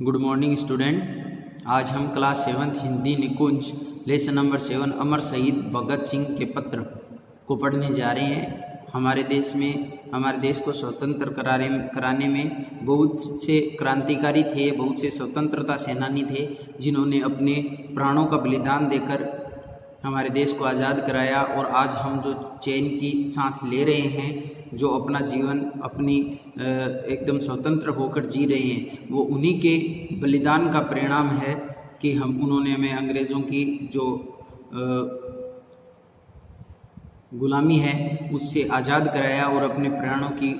Good morning student. आज हम class 7 Hindi निकुंज lesson number 7 अमर शहीद भगत सिंह के पत्र को पढ़ने जा रहे हैं। हमारे देश को स्वतंत्र कराने में बहुत से क्रांतिकारी थे, बहुत से स्वतंत्रता सेनानी थे जिन्होंने अपने प्राणों का बलिदान देकर हमारे देश को आज़ाद कराया। और आज हम जो चैन की सांस ले रहे हैं, जो अपना जीवन अपनी एकदम स्वतंत्र होकर जी रहे हैं, वो उन्हीं के बलिदान का परिणाम है कि उन्होंने हमें अंग्रेज़ों की जो गुलामी है उससे आज़ाद कराया और अपने प्राणों की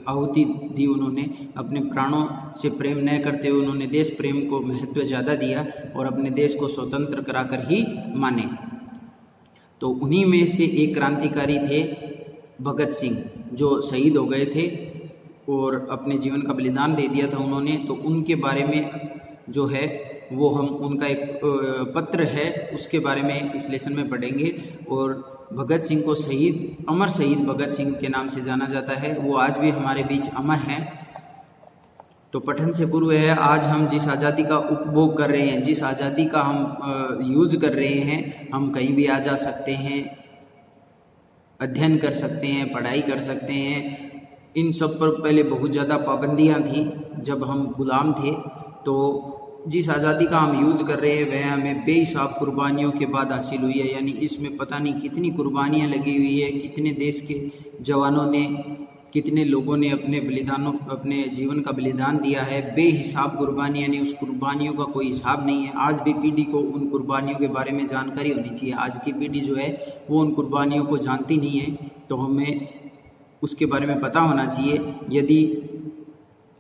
आहुति दी। उन्होंने अपने प्राणों से प्रेम न करते हुए उन्होंने देश प्रेम को महत्व ज़्यादा दिया और अपने देश को स्वतंत्र कराकर ही माने। तो उन्हीं में से एक क्रांतिकारी थे भगत सिंह, जो शहीद हो गए थे और अपने जीवन का बलिदान दे दिया था उन्होंने। तो उनके बारे में जो है वो हम उनका एक पत्र है उसके बारे में इस लेसन में पढ़ेंगे। और भगत सिंह को अमर शहीद भगत सिंह के नाम से जाना जाता है। वो आज भी हमारे बीच अमर हैं। तो पठन से पूर्व है, आज हम जिस आज़ादी का उपभोग कर रहे हैं, जिस आज़ादी का हम यूज कर रहे हैं, हम कहीं भी आ जा सकते हैं, अध्ययन कर सकते हैं, पढ़ाई कर सकते हैं। इन सब पर पहले बहुत ज़्यादा पाबंदियां थी जब हम गुलाम थे। तो जिस आज़ादी का हम यूज़ कर रहे हैं वह हमें बेहिसाब कुर्बानियों के बाद हासिल हुई है। यानी इसमें पता नहीं कितनी कुर्बानियां लगी हुई है, कितने देश के जवानों ने, कितने लोगों ने अपने जीवन का बलिदान दिया है। बेहिसाब कुर्बानी, यानी उस कुर्बानियों का कोई हिसाब नहीं है। आज भी पीढ़ी को उन कुर्बानियों के बारे में जानकारी होनी चाहिए। आज की पीढ़ी जो है वो उन कुर्बानियों को जानती नहीं है, तो हमें उसके बारे में पता होना चाहिए। यदि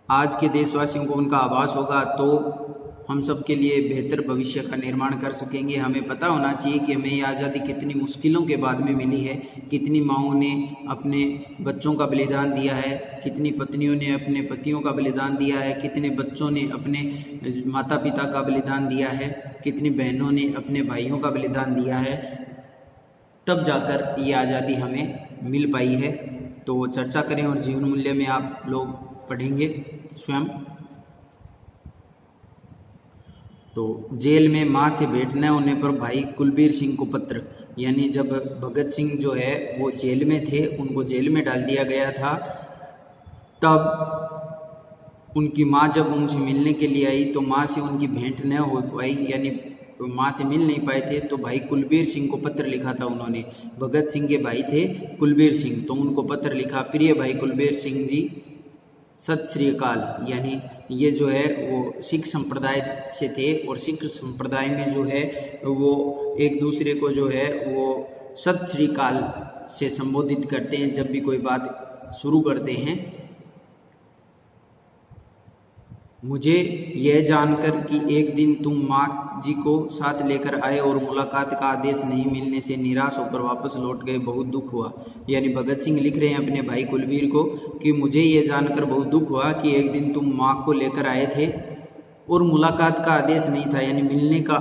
आज के देशवासियों को उनका आभास होगा तो हम सब के लिए बेहतर भविष्य का निर्माण कर सकेंगे। हमें पता होना चाहिए कि हमें ये आज़ादी कितनी मुश्किलों के बाद में मिली है, कितनी माँओं ने अपने बच्चों का बलिदान दिया है, कितनी पत्नियों ने अपने पतियों का बलिदान दिया है, कितने बच्चों ने अपने माता पिता का बलिदान दिया है, कितनी बहनों ने अपने भाइयों का बलिदान दिया है, तब जाकर ये आज़ादी हमें मिल पाई है। तो चर्चा करें और जीवन मूल्य में आप लोग पढ़ेंगे स्वयं। तो जेल में मां से भेंट न होने पर भाई कुलबीर सिंह को पत्र, यानी जब भगत सिंह जो है वो जेल में थे, उनको जेल में डाल दिया गया था, तब उनकी मां जब उनसे मिलने के लिए आई तो मां से उनकी भेंट न हो पाई, यानी मां से मिल नहीं पाए थे। तो भाई कुलबीर सिंह को पत्र लिखा था उन्होंने। भगत सिंह के भाई थे कुलबीर सिंह, तो उनको पत्र लिखा, प्रिय भाई कुलबीर सिंह जी, सत श्री अकाल। यानी ये जो है वो सिख संप्रदाय से थे और सिख संप्रदाय में जो है वो एक दूसरे को जो है वो सत श्री अकाल से संबोधित करते हैं जब भी कोई बात शुरू करते हैं। मुझे यह जानकर कि एक दिन तुम माँ जी को साथ लेकर आए और मुलाकात का आदेश नहीं मिलने से निराश होकर वापस लौट गए, बहुत दुख हुआ। यानी भगत सिंह लिख रहे हैं अपने भाई कुलबीर को कि मुझे यह जानकर बहुत दुख हुआ कि एक दिन तुम माँ को लेकर आए थे और मुलाकात का आदेश नहीं था, यानी मिलने का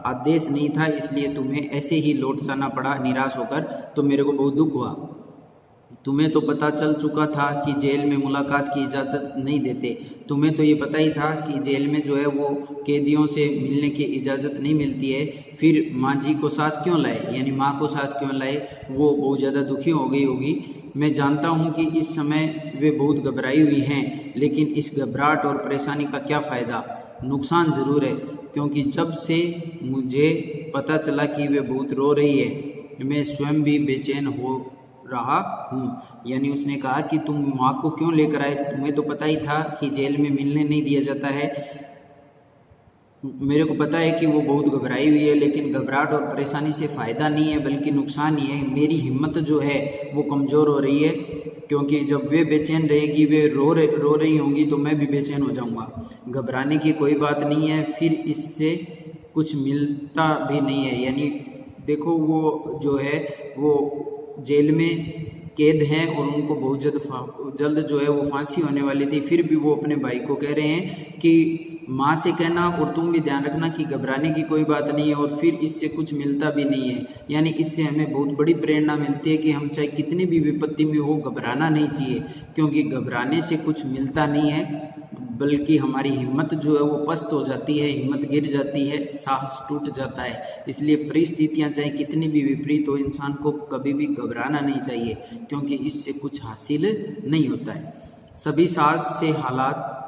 आदेश नहीं था, इसलिए तुम्हें ऐसे ही लौट जाना पड़ा निराश होकर। तो मेरे को बहुत दुख हुआ। तुम्हें तो पता चल चुका था कि जेल में मुलाकात की इजाज़त नहीं देते। तुम्हें तो ये पता ही था कि जेल में जो है वो कैदियों से मिलने की इजाज़त नहीं मिलती है। फिर माँ जी को साथ क्यों लाए, यानी माँ को साथ क्यों लाए? वो बहुत ज़्यादा दुखी हो गई होगी। मैं जानता हूँ कि इस समय वे बहुत घबराई हुई हैं, लेकिन इस घबराहट और परेशानी का क्या फ़ायदा? नुकसान ज़रूर है, क्योंकि जब से मुझे पता चला कि वे बहुत रो रही है, मैं स्वयं भी बेचैन हो रहा हूँ। यानी उसने कहा कि तुम माँ को क्यों लेकर आए? तुम्हें तो पता ही था कि जेल में मिलने नहीं दिया जाता है। मेरे को पता है कि वो बहुत घबराई हुई है, लेकिन घबराहट और परेशानी से फ़ायदा नहीं है बल्कि नुकसान ही है। मेरी हिम्मत जो है वो कमज़ोर हो रही है, क्योंकि जब वे बेचैन रहेगी, वे रो रही होंगी, तो मैं भी बेचैन हो जाऊँगा। घबराने की कोई बात नहीं है, फिर इससे कुछ मिलता भी नहीं है। यानी देखो वो जो है वो जेल में कैद हैं और उनको बहुत जल्द जो है वो फांसी होने वाली थी। फिर भी वो अपने भाई को कह रहे हैं कि माँ से कहना और तुम भी ध्यान रखना कि घबराने की कोई बात नहीं है और फिर इससे कुछ मिलता भी नहीं है। यानी इससे हमें बहुत बड़ी प्रेरणा मिलती है कि हम चाहे कितनी भी विपत्ति में हो, घबराना नहीं चाहिए, क्योंकि घबराने से कुछ मिलता नहीं है। बल्कि हमारी हिम्मत जो है वो पस्त हो जाती है, हिम्मत गिर जाती है, साहस टूट जाता है। इसलिए परिस्थितियां चाहे कितनी भी विपरीत हो, इंसान को कभी भी घबराना नहीं चाहिए, क्योंकि इससे कुछ हासिल नहीं होता है। सभी साहस से हालात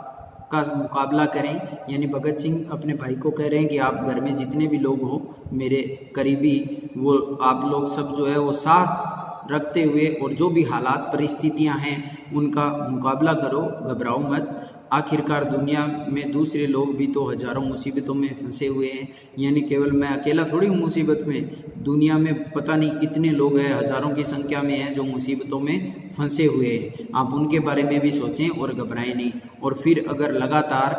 का मुकाबला करें। यानी भगत सिंह अपने भाई को कह रहे हैं कि आप घर में जितने भी लोग हो मेरे करीबी, वो आप लोग सब जो है वो साथ रखते हुए और जो भी हालात परिस्थितियां हैं उनका मुकाबला करो, घबराओ मत। आखिरकार दुनिया में दूसरे लोग भी तो हजारों मुसीबतों में फंसे हुए हैं, यानी केवल मैं अकेला थोड़ी हूँ मुसीबत में। दुनिया में पता नहीं कितने लोग हैं, हजारों की संख्या में हैं जो मुसीबतों में फंसे हुए हैं। आप उनके बारे में भी सोचें और घबराएं नहीं। और फिर अगर लगातार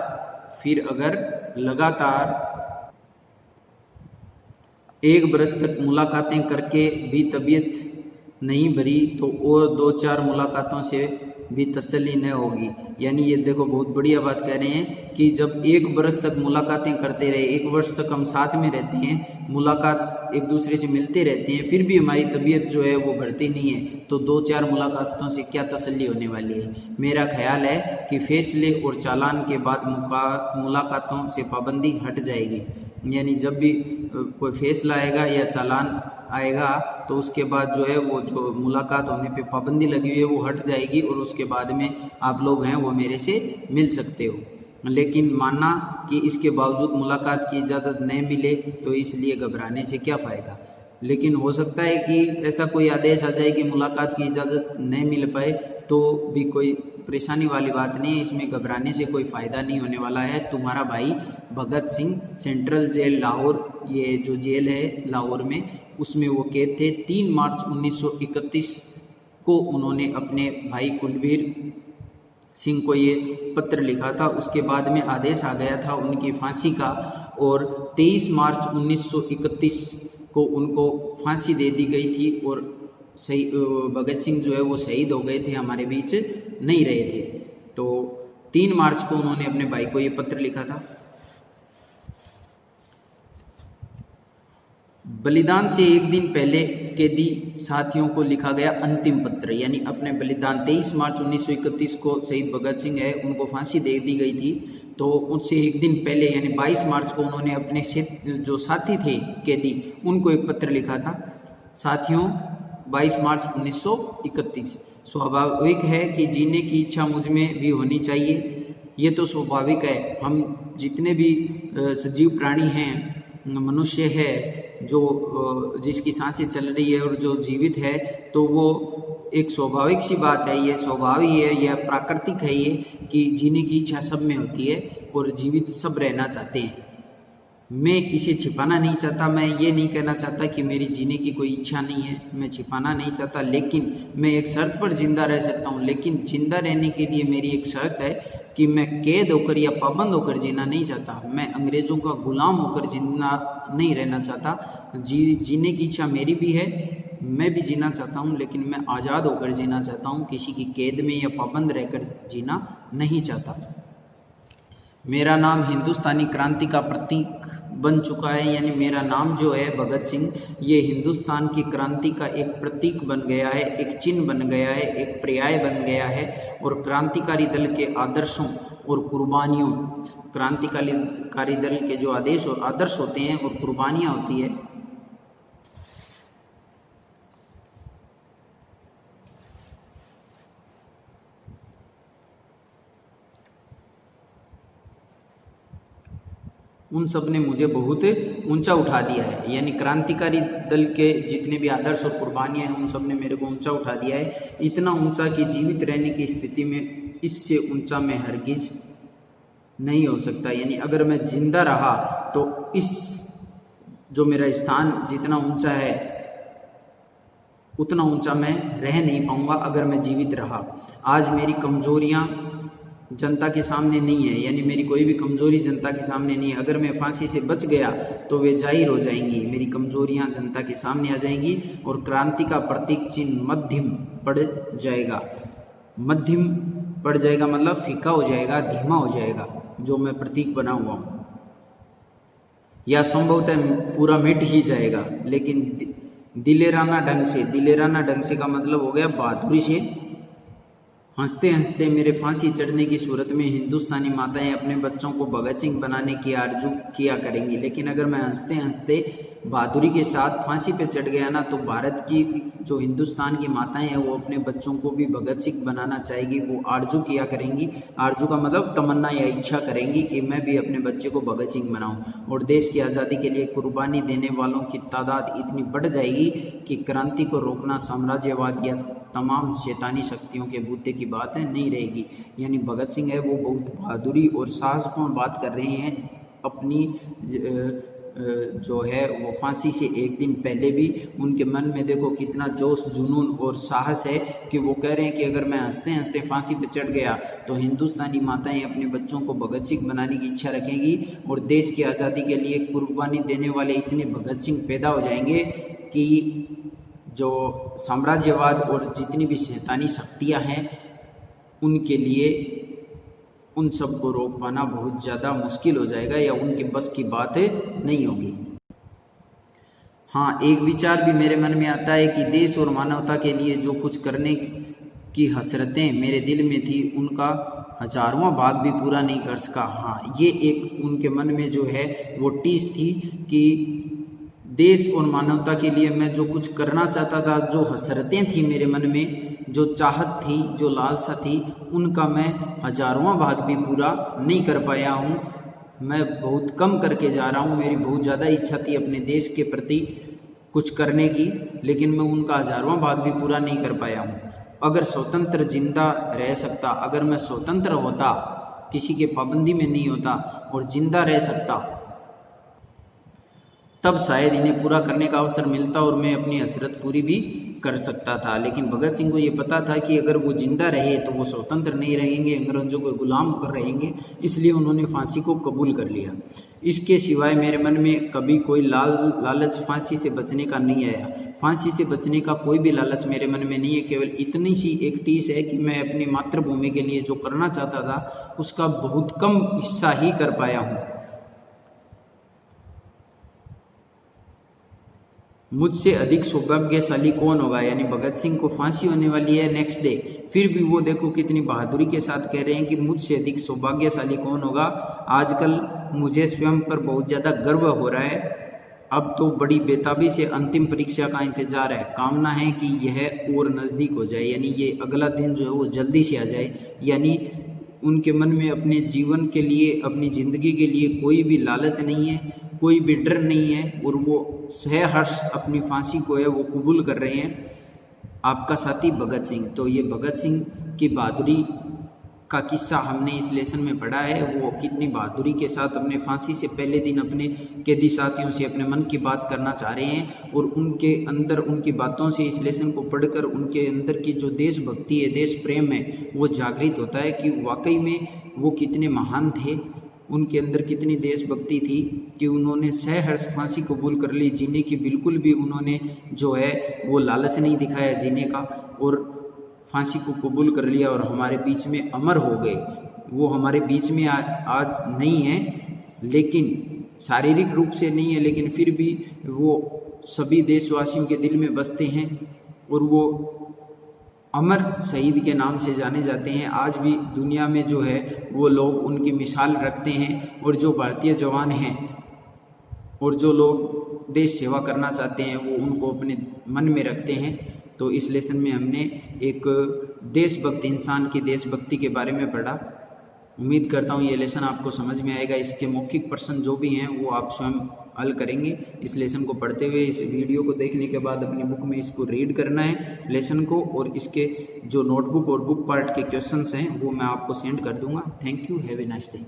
1 बरस तक मुलाकातें करके भी तबीयत नहीं भरी तो और 2-4 मुलाकातों से भी तसल्ली न होगी। यानी ये देखो बहुत बढ़िया बात कह रहे हैं कि जब 1 बरस तक मुलाकातें करते रहे, 1 वर्ष तक हम साथ में रहते हैं, मुलाकात एक दूसरे से मिलते रहते हैं, फिर भी हमारी तबीयत जो है वो बढ़ती नहीं है, तो 2-4 मुलाकातों से क्या तसल्ली होने वाली है। मेरा ख्याल है कि फैसले और चालान के बाद मुलाकातों से पाबंदी हट जाएगी। यानी जब भी कोई फैसला आएगा या चालान आएगा तो उसके बाद जो है वो जो मुलाकात होने पे पाबंदी लगी हुई है वो हट जाएगी और उसके बाद में आप लोग हैं वो मेरे से मिल सकते हो। लेकिन माना कि इसके बावजूद मुलाकात की इजाज़त नहीं मिले तो इसलिए घबराने से क्या फ़ायदा। लेकिन हो सकता है कि ऐसा कोई आदेश आ जाए कि मुलाकात की इजाज़त नहीं मिल पाए, तो भी कोई परेशानी वाली बात नहीं है, इसमें घबराने से कोई फ़ायदा नहीं होने वाला है। तुम्हारा भाई भगत सिंह सेंट्रल जेल लाहौर, ये जो जेल है लाहौर में, उसमें वो कैद थे। 3 मार्च 1931 को उन्होंने अपने भाई कुलबीर सिंह को ये पत्र लिखा था। उसके बाद में आदेश आ गया था उनकी फांसी का और 23 मार्च 1931 को उनको फांसी दे दी गई थी और भगत सिंह जो है वो शहीद हो गए थे, हमारे बीच नहीं रहे थे। तो 3 मार्च को उन्होंने अपने भाई को ये पत्र लिखा था। बलिदान से एक दिन पहले कैदी साथियों को लिखा गया अंतिम पत्र, यानी अपने बलिदान 23 मार्च 1931 को शहीद भगत सिंह है उनको फांसी दे दी गई थी, तो उससे एक दिन पहले यानी 22 मार्च को उन्होंने अपने जो साथी थे कैदी उनको एक पत्र लिखा था। साथियों, 22 मार्च 1931, स्वाभाविक है कि जीने की इच्छा मुझ में भी होनी चाहिए। ये तो स्वाभाविक है, हम जितने भी सजीव प्राणी हैं, मनुष्य है जो जिसकी सांसें चल रही है और जो जीवित है, तो वो एक स्वाभाविक सी बात है, ये स्वाभाविक है, यह प्राकृतिक है ये कि जीने की इच्छा सब में होती है और जीवित सब रहना चाहते हैं। मैं इसे छिपाना नहीं चाहता, मैं ये नहीं कहना चाहता कि मेरी जीने की कोई इच्छा नहीं है, मैं छिपाना नहीं चाहता, लेकिन मैं एक शर्त पर जिंदा रह सकता हूँ। लेकिन जिंदा रहने के लिए मेरी एक शर्त है कि मैं कैद होकर या पाबंद होकर जीना नहीं चाहता, मैं अंग्रेज़ों का गुलाम होकर जीना नहीं रहना चाहता। जीने की इच्छा मेरी भी है, मैं भी जीना चाहता हूँ, लेकिन मैं आज़ाद होकर जीना चाहता हूँ, किसी की कैद में या पाबंद रहकर जीना नहीं चाहता। मेरा नाम हिंदुस्तानी क्रांति का प्रतीक बन चुका है, यानी मेरा नाम जो है भगत सिंह, ये हिंदुस्तान की क्रांति का एक प्रतीक बन गया है, एक चिन्ह बन गया है, एक पर्याय बन गया है। और क्रांतिकारी दल के आदर्शों और कुर्बानियों, क्रांतिकारी दल के जो आदर्श होते हैं और कुर्बानियाँ होती है, उन सब ने मुझे बहुत ऊंचा उठा दिया है। यानी क्रांतिकारी दल के जितने भी आदर्श और कुर्बानियां हैं उन सब ने मेरे को ऊंचा उठा दिया है, इतना ऊंचा कि जीवित रहने की स्थिति में इससे ऊंचा मैं हरगिज नहीं हो सकता। यानी अगर मैं जिंदा रहा तो इस जो मेरा स्थान जितना ऊंचा है उतना ऊंचा मैं रह नहीं पाऊंगा अगर मैं जीवित रहा। आज मेरी कमजोरियां जनता के सामने नहीं है, यानी मेरी कोई भी कमजोरी जनता के सामने नहीं है। अगर मैं फांसी से बच गया तो वे जाहिर हो जाएंगी, मेरी कमजोरियां जनता के सामने आ जाएंगी और क्रांति का प्रतीक चिन्ह मध्यम पड़ जाएगा। मध्यम पड़ जाएगा मतलब फीका हो जाएगा, धीमा हो जाएगा, जो मैं प्रतीक बना हुआ हूँ, या संभवतः पूरा मिट ही जाएगा। लेकिन दिलेराना ढंग से का मतलब हो गया बहादुरी से, हंसते हंसते मेरे फांसी चढ़ने की सूरत में हिंदुस्तानी माताएं अपने बच्चों को भगत सिंह बनाने की आरजू किया करेंगी, लेकिन अगर मैं हंसते हंसते बहादुरी के साथ फांसी पे चढ़ गया ना, तो भारत की जो हिंदुस्तान की माताएं हैं वो अपने बच्चों को भी भगत सिंह बनाना चाहेगी, वो आरजू किया करेंगी। आरजू का मतलब तमन्ना या इच्छा करेंगी कि मैं भी अपने बच्चे को भगत सिंह बनाऊं। और देश की आज़ादी के लिए कुर्बानी देने वालों की तादाद इतनी बढ़ जाएगी कि क्रांति को रोकना साम्राज्यवाद या तमाम शैतानी शक्तियों के बूते की बात है नहीं रहेगी। यानी भगत सिंह है वो बहुत बहादुरी और साहसपूर्ण बात कर रहे हैं। अपनी जो है वो फांसी से एक दिन पहले भी उनके मन में देखो कितना जोश, जुनून और साहस है कि वो कह रहे हैं कि अगर मैं हंसते हंसते फांसी पर चढ़ गया तो हिंदुस्तानी माताएं अपने बच्चों को भगत सिंह बनाने की इच्छा रखेंगी और देश की आज़ादी के लिए कुर्बानी देने वाले इतने भगत सिंह पैदा हो जाएंगे कि जो साम्राज्यवाद और जितनी भी शैतानी शक्तियां हैं उनके लिए उन सब को रोक पाना बहुत ज़्यादा मुश्किल हो जाएगा या उनके बस की बात नहीं होगी। हाँ, एक विचार भी मेरे मन में आता है कि देश और मानवता के लिए जो कुछ करने की हसरतें मेरे दिल में थी उनका 1000वां भाग भी पूरा नहीं कर सका। हाँ, ये एक उनके मन में जो है वो टीस थी कि देश और मानवता के लिए मैं जो कुछ करना चाहता था, जो हसरतें थी मेरे मन में, जो चाहत थी, जो लालसा थी, उनका मैं 1000वां भाग भी पूरा नहीं कर पाया हूँ। मैं बहुत कम करके जा रहा हूँ। मेरी बहुत ज़्यादा इच्छा थी अपने देश के प्रति कुछ करने की, लेकिन मैं उनका 1000वां भाग भी पूरा नहीं कर पाया हूँ। अगर स्वतंत्र जिंदा रह सकता, अगर मैं स्वतंत्र होता, किसी के पाबंदी में नहीं होता और जिंदा रह सकता, तब शायद इन्हें पूरा करने का अवसर मिलता और मैं अपनी हसरत पूरी भी कर सकता था। लेकिन भगत सिंह को ये पता था कि अगर वो जिंदा रहे तो वो स्वतंत्र नहीं रहेंगे, अंग्रेजों को गुलाम होकर रहेंगे, इसलिए उन्होंने फांसी को कबूल कर लिया। इसके सिवाय मेरे मन में कभी कोई लालच फांसी से बचने का नहीं आया। फांसी से बचने का कोई भी लालच मेरे मन में नहीं है। केवल इतनी सी एक टीस है कि मैं अपनी मातृभूमि के लिए जो करना चाहता था उसका बहुत कम हिस्सा ही कर पाया हूँ। मुझसे अधिक सौभाग्यशाली कौन होगा, यानी भगत सिंह को फांसी होने वाली है नेक्स्ट डे, फिर भी वो देखो कितनी बहादुरी के साथ कह रहे हैं कि मुझसे अधिक सौभाग्यशाली कौन होगा। आजकल मुझे स्वयं पर बहुत ज़्यादा गर्व हो रहा है। अब तो बड़ी बेताबी से अंतिम परीक्षा का इंतजार है। कामना है कि यह और नज़दीक हो जाए, यानी ये अगला दिन जो है वो जल्दी से आ जाए। यानी उनके मन में अपने जीवन के लिए, अपनी ज़िंदगी के लिए कोई भी लालच नहीं है, कोई भी डर नहीं है और वो सहर्ष अपनी फांसी को है वो कबूल कर रहे हैं। आपका साथी भगत सिंह। तो ये भगत सिंह की बहादुरी का किस्सा हमने इस लेसन में पढ़ा है। वो कितनी बहादुरी के साथ अपने फांसी से पहले दिन अपने कैदी साथियों से अपने मन की बात करना चाह रहे हैं और उनके अंदर, उनकी बातों से, इस लेसन को पढ़कर उनके अंदर की जो देशभक्ति है, देश प्रेम है, वो जागृत होता है कि वाकई में वो कितने महान थे। उनके अंदर कितनी देशभक्ति थी कि उन्होंने सहर्ष फांसी कबूल कर ली। जीने की बिल्कुल भी उन्होंने जो है वो लालच नहीं दिखाया जीने का, और फांसी को कबूल कर लिया और हमारे बीच में अमर हो गए। वो हमारे बीच में आज नहीं है, लेकिन शारीरिक रूप से नहीं है, लेकिन फिर भी वो सभी देशवासियों के दिल में बसते हैं और वो अमर शहीद के नाम से जाने जाते हैं। आज भी दुनिया में जो है वो लोग उनकी मिसाल रखते हैं और जो भारतीय जवान हैं और जो लोग देश सेवा करना चाहते हैं वो उनको अपने मन में रखते हैं। तो इस लेसन में हमने एक देशभक्त इंसान की देशभक्ति के बारे में पढ़ा। उम्मीद करता हूँ ये लेसन आपको समझ में आएगा। इसके मौखिक प्रश्न जो भी हैं वो आप स्वयं हल करेंगे। इस लेसन को पढ़ते हुए, इस वीडियो को देखने के बाद अपनी बुक में इसको रीड करना है लेसन को, और इसके जो नोटबुक और बुक पार्ट के क्वेश्चंस हैं वो मैं आपको सेंड कर दूंगा। Thank you, have a nice day.